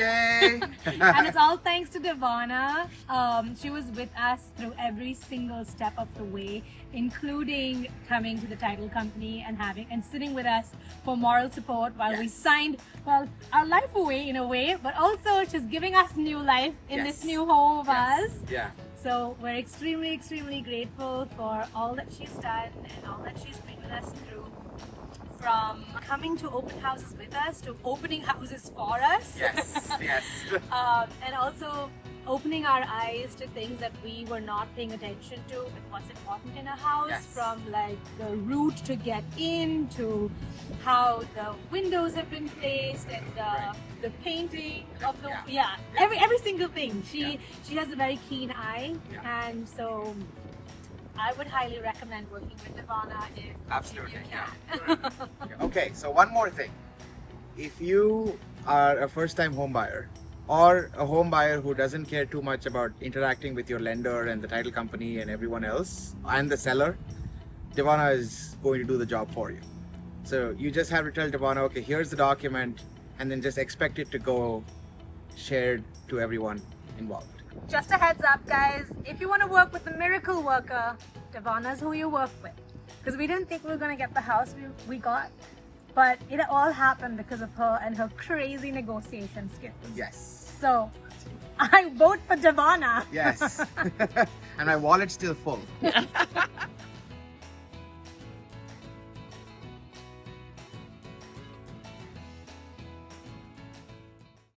Yay! And it's all thanks to Devonna. She was with us through every single step of the way, including coming to the title company and sitting with us for moral support while we signed our life away in a way, but also she's giving us new life in this new home of ours. Yeah. So we're extremely, extremely grateful for all that she's done and all that she's been with us through. From coming to open houses with us to opening houses for us. Yes, yes. And also opening our eyes to things that we were not paying attention to with what's important in a house, from like the route to get in to how the windows have been placed and the painting of the every single thing. She has a very keen eye, and so I would highly recommend working with Devonna if you can. Okay, so one more thing. If you are a first-time home buyer or a home buyer who doesn't care too much about interacting with your lender and the title company and everyone else and the seller, Devonna is going to do the job for you. So you just have to tell Devonna, okay, here's the document, and then just expect it to go shared to everyone involved. Just a heads up, guys, if you want to work with the miracle worker, Devonna's who you work with. Because we didn't think we were going to get the house we got, but it all happened because of her and her crazy negotiation skills. Yes. So, I vote for Devonna. Yes. And my wallet's still full.